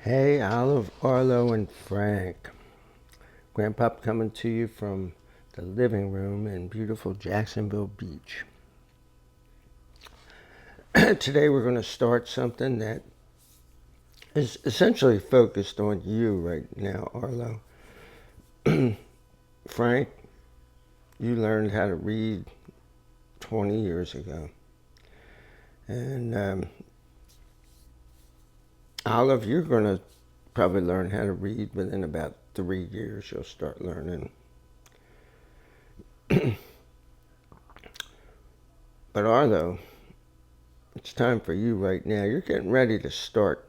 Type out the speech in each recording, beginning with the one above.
Hey, Olive, Arlo, and Frank. Grandpop coming to you from the living room in beautiful Jacksonville Beach. Today we're going to start something that is essentially focused on you right now, Arlo. Frank, you learned how to read 20 years ago. And Olive, you're going to probably learn how to read within about 3 years. You'll start learning. But Arlo, it's time for you right now. You're getting ready to start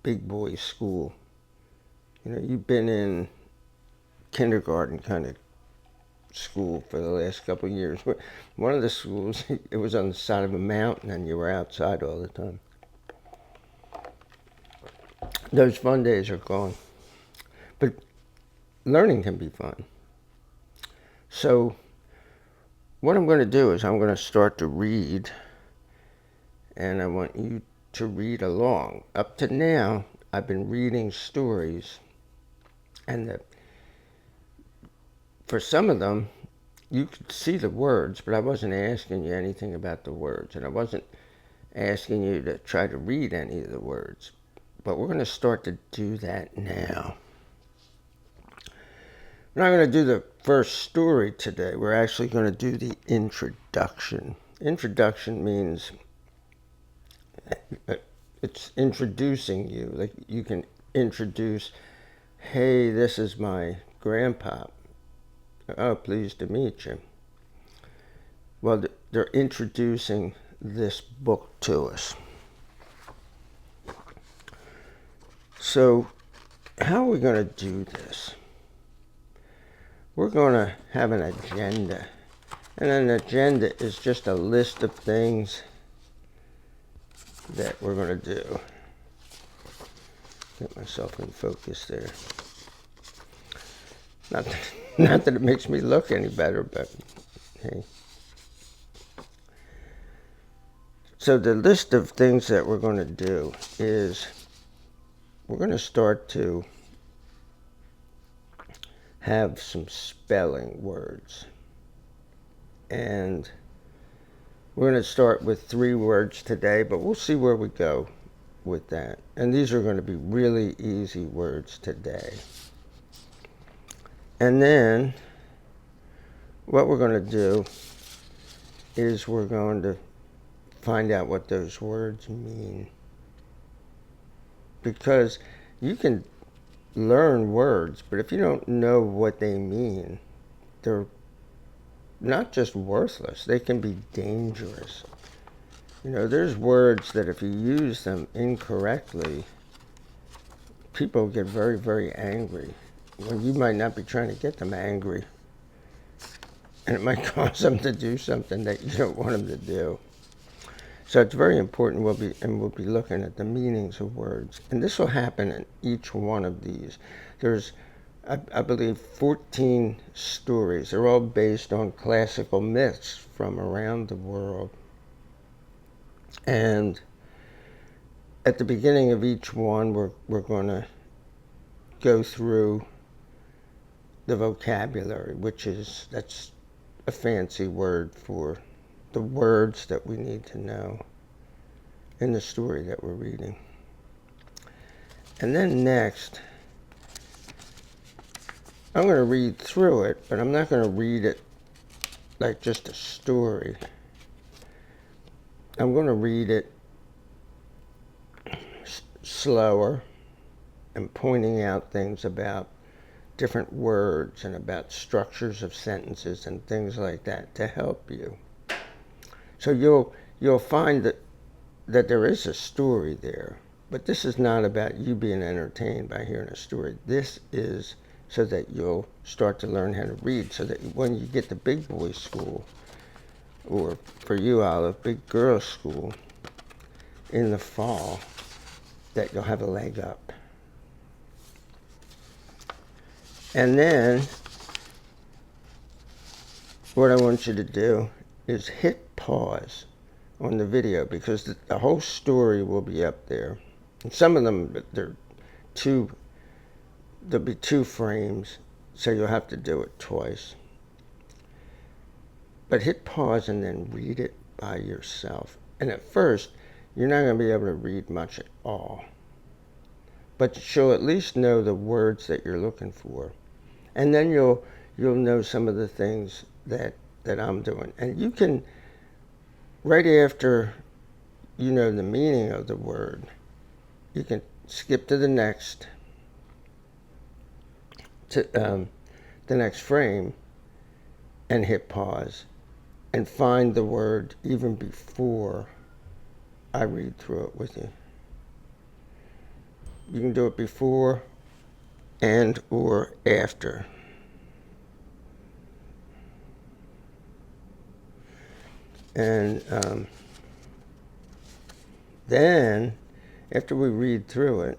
big boy school. You know, you've been in kindergarten kind of school for the last couple of years. One of the schools, it was on the side of a mountain and you were outside all the time. Those fun days are gone. But learning can be fun. So what I'm going to do is I'm going to start to read, and I want you to read along. Up to now, I've been reading stories, and for some of them, you could see the words, but I wasn't asking you anything about the words, and I wasn't asking you to try to read any of the words. But we're going to start to do that now. We're not going to do the first story today. We're actually going to do the introduction. Introduction means it's introducing you. Like you can introduce, hey, this is my grandpa. Oh, pleased to meet you. Well, they're introducing this book to us. So, how are we going to do this? We're going to have an agenda. And an agenda is just a list of things that we're going to do. Get myself in focus there. Not that it makes me look any better, but hey. So the list of things that we're going to do is we're going to start to have some spelling words. And we're going to start with 3 words today, but we'll see where we go with that. And these are going to be really easy words today. And then what we're going to do is we're going to find out what those words mean. Because you can learn words, but if you don't know what they mean, they're not just worthless, they can be dangerous. You know, there's words that if you use them incorrectly, people get very, very angry. When you might not be trying to get them angry. And it might cause them to do something that you don't want them to do. So it's very important. We'll be looking at the meanings of words. And this will happen in each one of these. There's, I believe, 14 stories. They're all based on classical myths from around the world. And at the beginning of each one, we're going to go through the vocabulary, that's a fancy word for the words that we need to know in the story that we're reading. And then next, I'm going to read through it, but I'm not going to read it like just a story. I'm going to read it slower and pointing out things about different words and about structures of sentences and things like that to help you. So you'll find that there is a story there, but this is not about you being entertained by hearing a story. This is so that you'll start to learn how to read, so that when you get to big boy school, or for you, Olive, big girl school in the fall, that you'll have a leg up. And then what I want you to do is hit pause on the video, because the whole story will be up there And some of them, there'll be two frames, so you'll have to do it twice. But hit pause and then read it by yourself. And at first, you're not going to be able to read much at all. But you'll at least know the words that you're looking for. And then you'll know some of the things that I'm doing. And you can, right after you know the meaning of the word, you can skip to the next frame and hit pause and find the word even before I read through it with you. You can do it before and or after. And then, after we read through it,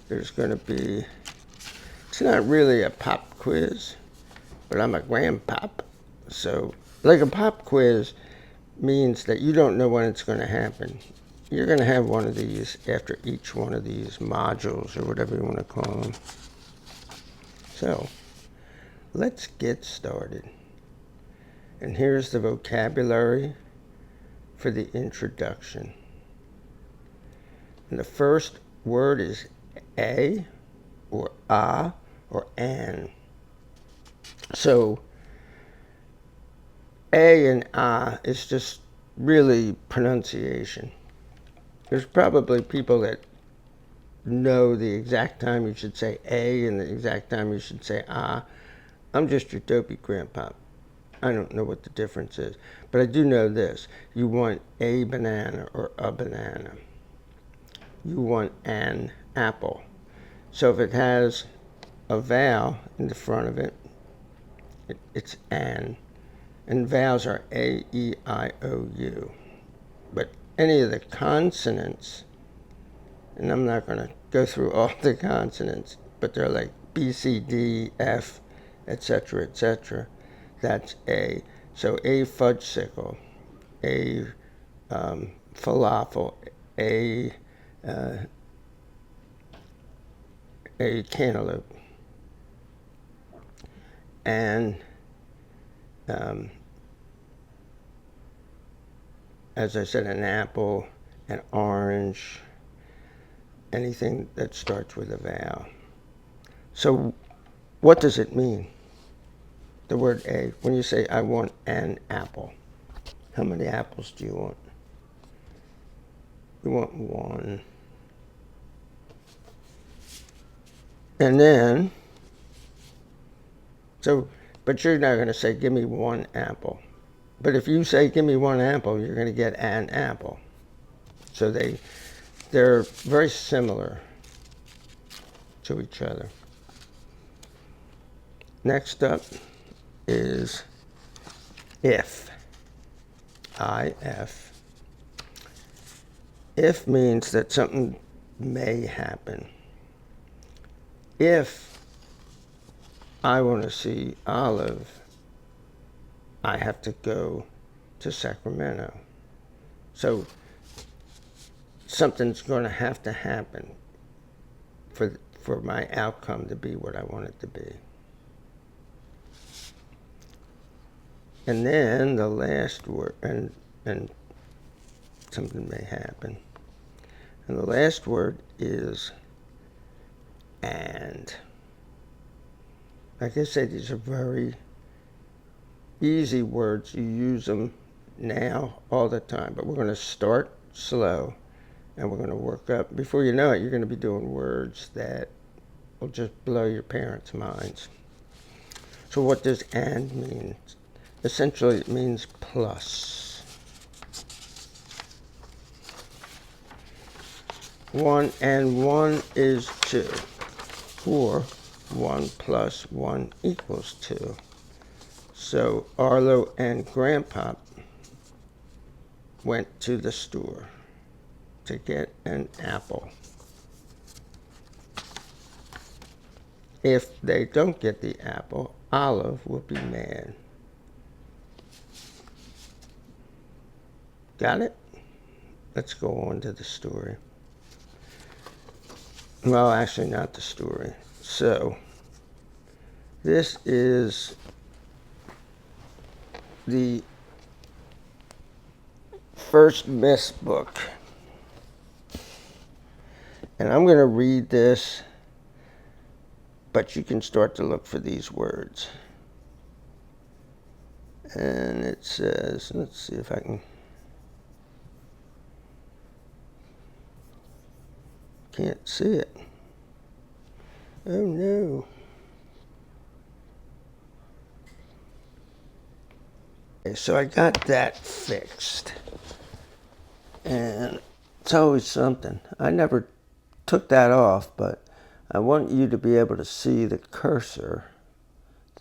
there's going to be, it's not really a pop quiz, but I'm a grandpop. So, like a pop quiz means that you don't know when it's going to happen. You're going to have one of these after each one of these modules, or whatever you want to call them. So, let's get started. And here's the vocabulary for the introduction. And the first word is a, or a, or an. So, a and a is just really pronunciation. There's probably people that know the exact time you should say a and the exact time you should say a. I'm just your dopey grandpa. I don't know what the difference is. But I do know this. You want a banana or a banana. You want an apple. So if it has a vowel in the front of it, it's an. And vowels are A, E, I, O, U. But any of the consonants, and I'm not going to go through all the consonants, but they're like B, C, D, F, etc., etc. That's A. So a fudgesicle, a falafel, a cantaloupe, and as I said, an apple, an orange, anything that starts with a vowel. So what does it mean? The word a, when you say I want an apple, how many apples do you want? You want one. And then, but you're not going to say, give me one apple. But if you say, give me one apple, you're going to get an apple. So they're very similar to each other. Next up is if. I-F. If means that something may happen. If I want to see Olive, I have to go to Sacramento. So something's going to have to happen for my outcome to be what I want it to be. And then the last word, and something may happen. And the last word is and. Like I said, these are very easy words. You use them now all the time. But we're going to start slow and we're going to work up. Before you know it, you're going to be doing words that will just blow your parents' minds. So what does and mean? Essentially, it means plus. 1 and 1 is 2. Or 1 plus 1 equals 2. So Arlo and Grandpa went to the store to get an apple. If they don't get the apple, Olive will be mad. Got it? let's go on to the story. Well, actually, not the story. So, this is the first Myths book. And I'm going to read this, but you can start to look for these words. And it says, let's see if I can. Can't see it. Oh no. Okay, so I got that fixed. And it's always something. I never took that off, but I want you to be able to see the cursor,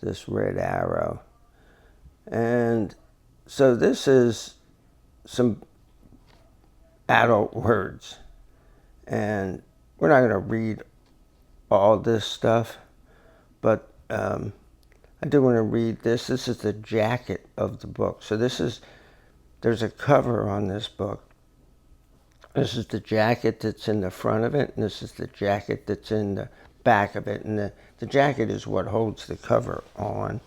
this red arrow. And so this is some adult words. And we're not going to read all this stuff, but I do want to read this. This is the jacket of the book. So there's a cover on this book. This is the jacket that's in the front of it, and this is the jacket that's in the back of it. And the jacket is what holds the cover on.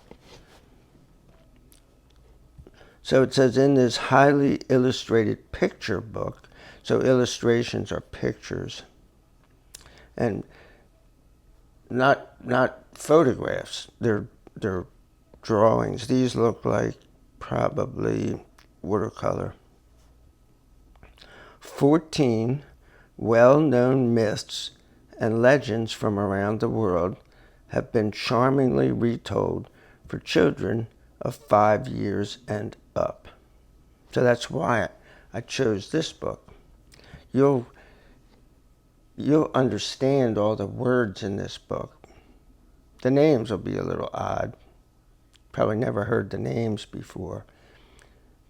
So it says, in this highly illustrated picture book, so illustrations are pictures, and not photographs. They're drawings. These look like probably watercolor. 14 well-known myths and legends from around the world have been charmingly retold for children of 5 years and up. So that's why I chose this book. You'll understand all the words in this book. The names will be a little odd. Probably never heard the names before.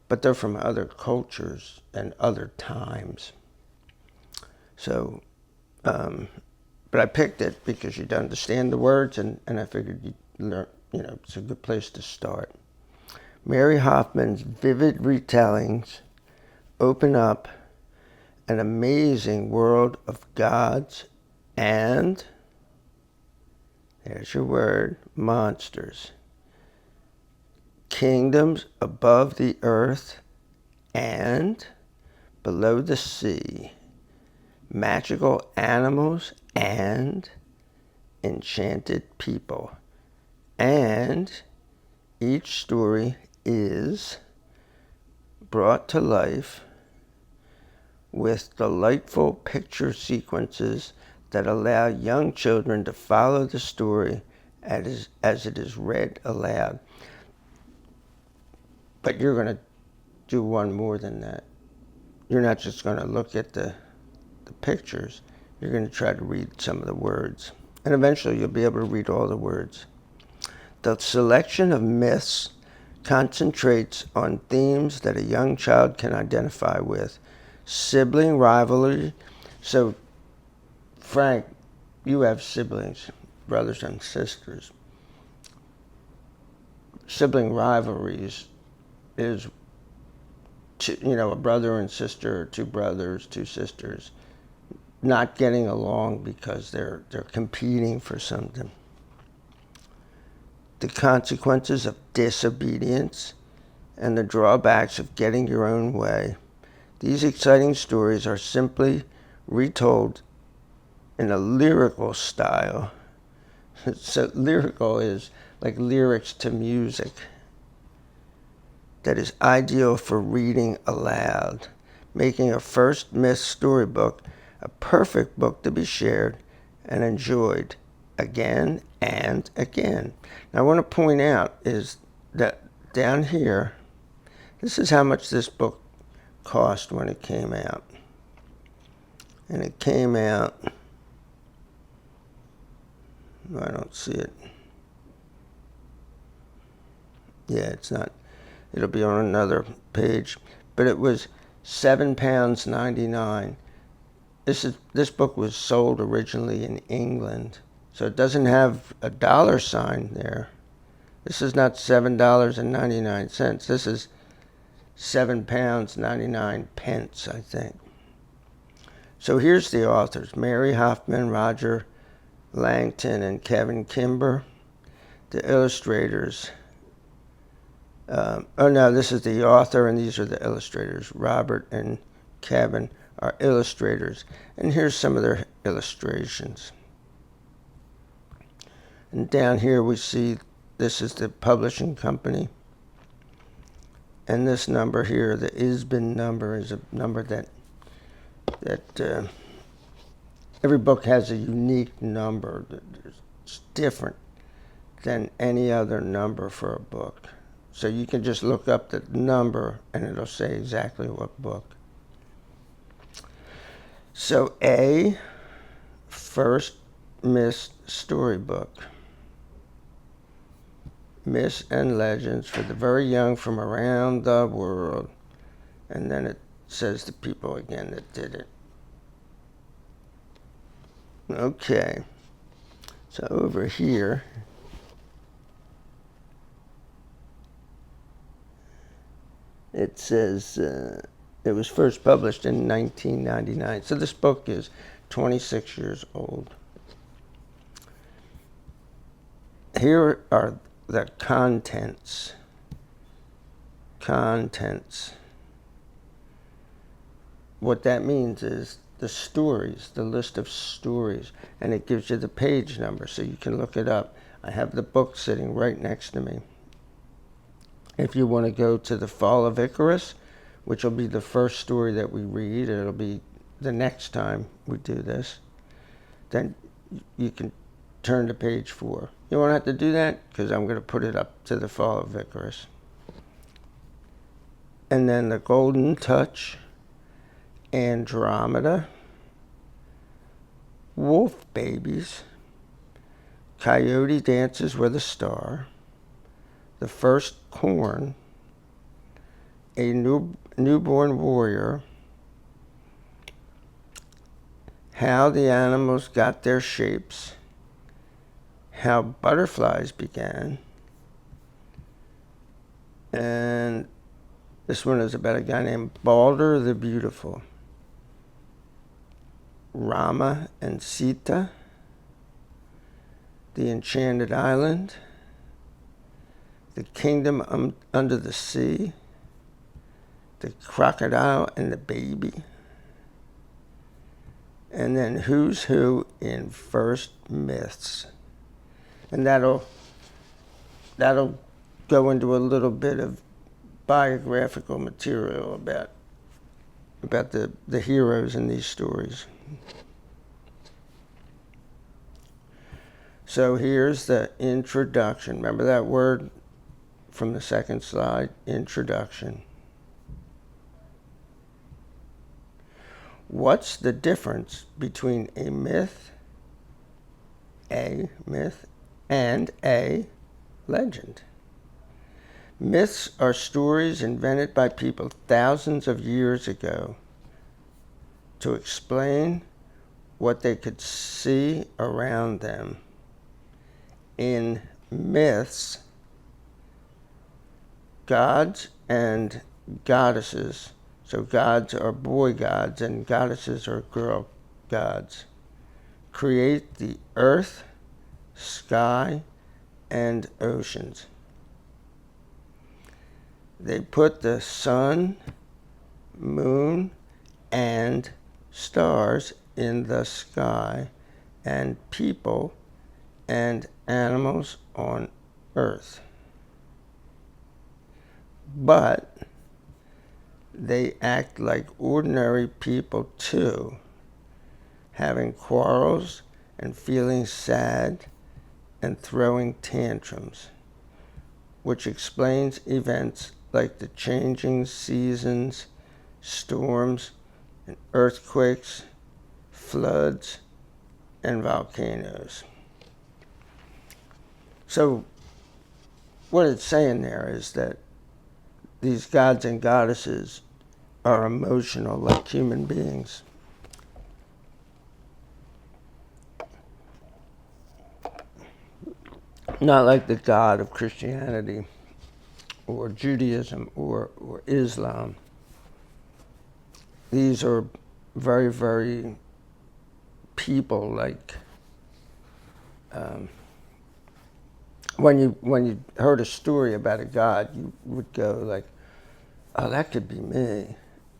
But they're from other cultures and other times. So, but I picked it because you'd understand the words, and I figured you'd learn, it's a good place to start. Mary Hoffman's vivid retellings open up an amazing world of gods and, there's your word, monsters. Kingdoms above the earth and below the sea, magical animals and enchanted people. And each story is brought to life with delightful picture sequences that allow young children to follow the story as it is read aloud. But you're going to do one more than that. You're not just going to look at the pictures. You're going to try to read some of the words. And eventually you'll be able to read all the words. The selection of myths concentrates on themes that a young child can identify with. Sibling rivalry. So, Frank, you have siblings, brothers and sisters. Sibling rivalries is, a brother and sister, or two brothers, two sisters, not getting along because they're competing for something. The consequences of disobedience and the drawbacks of getting your own way. These exciting stories are simply retold in a lyrical style. So lyrical is like lyrics to music. That is ideal for reading aloud, making a first myth storybook a perfect book to be shared and enjoyed again and again. Now I want to point out is that down here, this is how much this book cost when it came out. And it came out, I don't see it. Yeah, it's not. It'll be on another page. But it was £7.99. This book was sold originally in England, so it doesn't have a dollar sign there. This is not $7.99. This is £7.99, I think. So here's the authors: Mary Hoffman, Roger Langton, and Kevin Kimber. The illustrators. This is the author, and these are the illustrators. Robert and Kevin are illustrators. And here's some of their illustrations. And down here we see this is the publishing company. And this number here, the ISBN number, is a number that every book has a unique number. It's different than any other number for a book. So you can just look up the number and it'll say exactly what book. So A, First Myth Storybook. Myths and legends for the very young from around the world. And then it says the people again that did it. Okay. So over here, it says it was first published in 1999. So this book is 26 years old. Here are the contents. What that means is the stories, the list of stories, and it gives you the page number so you can look it up. I have the book sitting right next to me. If you want to go to The Fall of Icarus, which will be the first story that we read, it'll be the next time we do this, then you can turn to page 4. You won't have to do that because I'm going to put it up to The Fall of Icarus. And then The Golden Touch, Andromeda, Wolf Babies, Coyote Dances with a Star, The First Corn, A Newborn Warrior, How the Animals Got Their Shapes, How Butterflies Began, and this one is about a guy named Balder the Beautiful, Rama and Sita, The Enchanted Island, The Kingdom Under the Sea, The Crocodile and the Baby, and then Who's Who in First Myths. And that'll go into a little bit of biographical material about the heroes in these stories. So here's the introduction. Remember that word from the second slide? Introduction. What's the difference between a myth, and a legend? Myths are stories invented by people thousands of years ago to explain what they could see around them. In myths, gods and goddesses, so gods are boy gods and goddesses are girl gods, create the earth, sky, and oceans. They put the sun, moon, and stars in the sky, and people and animals on earth. But they act like ordinary people too, having quarrels and feeling sad and throwing tantrums, which explains events like the changing seasons, storms, and earthquakes, floods, and volcanoes. So what it's saying there is that these gods and goddesses are emotional like human beings. Not like the God of Christianity or Judaism or Islam. These are very, very people like when you heard a story about a god, you would go like, "Oh, that could be me.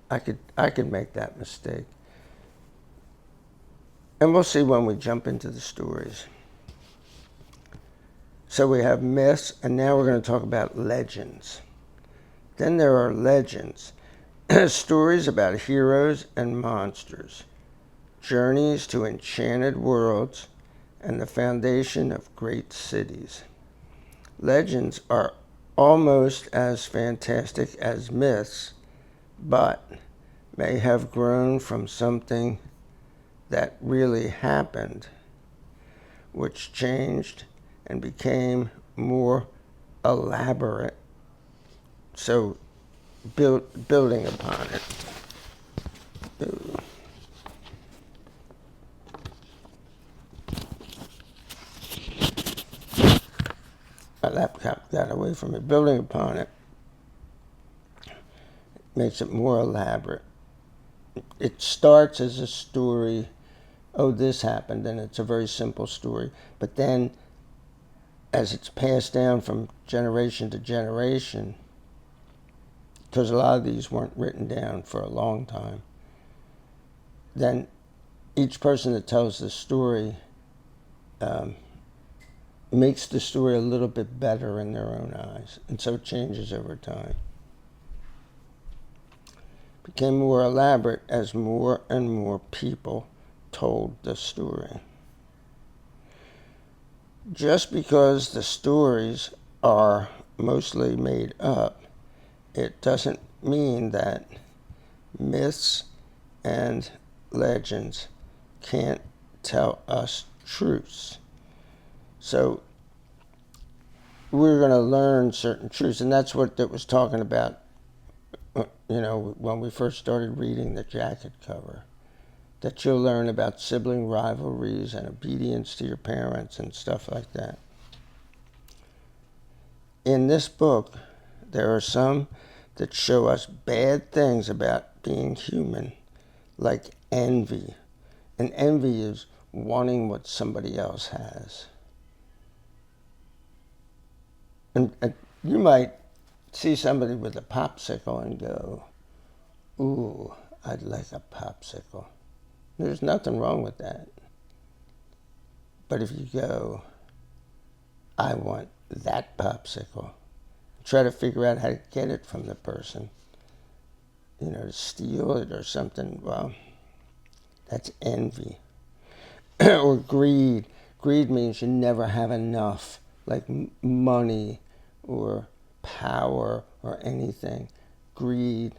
I could make that mistake." And we'll see when we jump into the stories. So we have myths, and now we're going to talk about legends. Then there are legends, stories about heroes and monsters, journeys to enchanted worlds, and the foundation of great cities. Legends are almost as fantastic as myths, but may have grown from something that really happened, which changed and became more elaborate. So, building upon it. Ooh. My laptop got away from me. Building upon it makes it more elaborate. It starts as a story, oh, this happened, and it's a very simple story. But then, as it's passed down from generation to generation, because a lot of these weren't written down for a long time, then each person that tells the story makes the story a little bit better in their own eyes, and so it changes over time. It became more elaborate as more and more people told the story. Just because the stories are mostly made up, it doesn't mean that myths and legends can't tell us truths. So we're going to learn certain truths, and that's what it was talking about, when we first started reading the jacket cover, that you'll learn about sibling rivalries and obedience to your parents and stuff like that. In this book, there are some that show us bad things about being human, like envy. And envy is wanting what somebody else has. And you might see somebody with a popsicle and go, "Ooh, I'd like a popsicle." There's nothing wrong with that. But if you go, "I want that popsicle," try to figure out how to get it from the person, to steal it or something, well, that's envy. Or greed. Greed means you never have enough, like money or power or anything. Greed,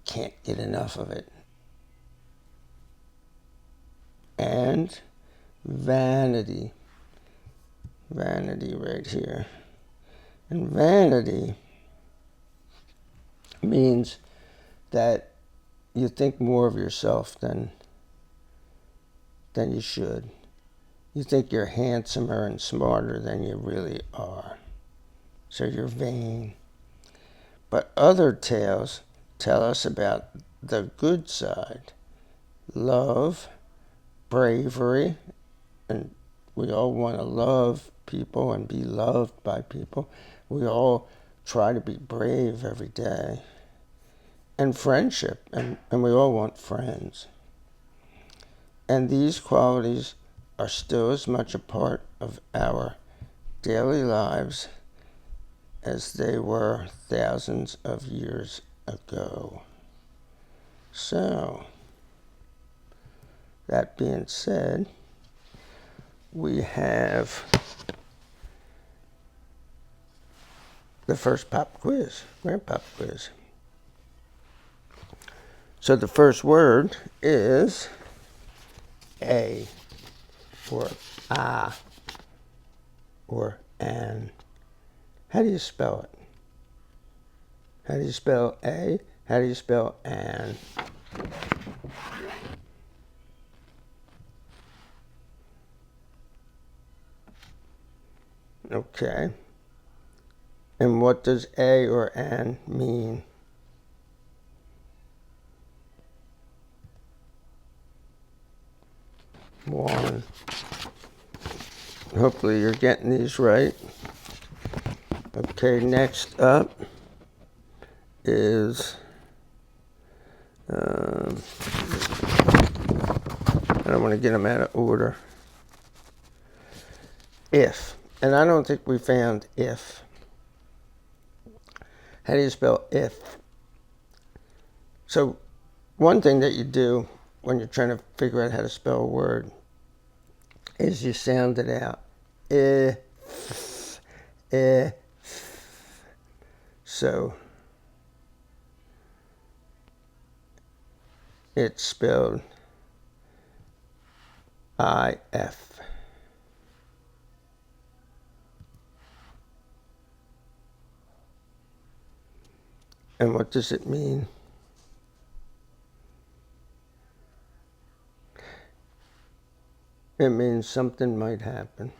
can't get enough of it. And vanity. Vanity right here. And vanity means that you think more of yourself than you should. You think you're handsomer and smarter than you really are. So you're vain. But other tales tell us about the good side. Love, bravery, and we all want to love people and be loved by people. We all try to be brave every day. And friendship, and we all want friends. And these qualities are still as much a part of our daily lives as they were thousands of years ago. So, that being said, we have the first grand pop quiz. So the first word is a, or a, or an. How do you spell it? How do you spell a? How do you spell an? Okay. And what does a or an mean? 1. Hopefully you're getting these right. Okay, next up is, I don't want to get them out of order. If. And I don't think we found if. How do you spell if? So one thing that you do when you're trying to figure out how to spell a word is you sound it out. If. If. So it's spelled I-F. And what does it mean? It means something might happen.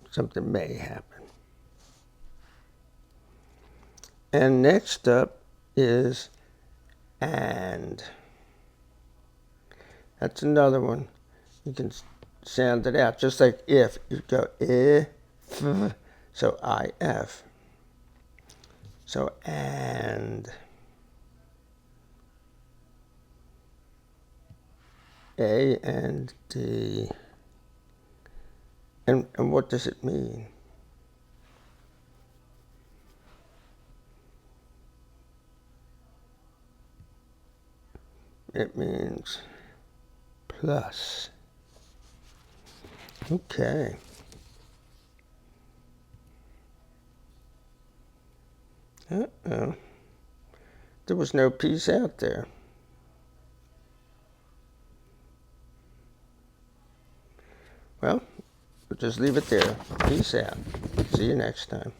Something may happen. And next up is and. That's another one. You can sound it out, just like if. You go if, so I-F. So and. A and D. And what does it mean? It means plus. Okay. Uh-oh. There was no peace out there. Well, we'll just leave it there. Peace out. See you next time.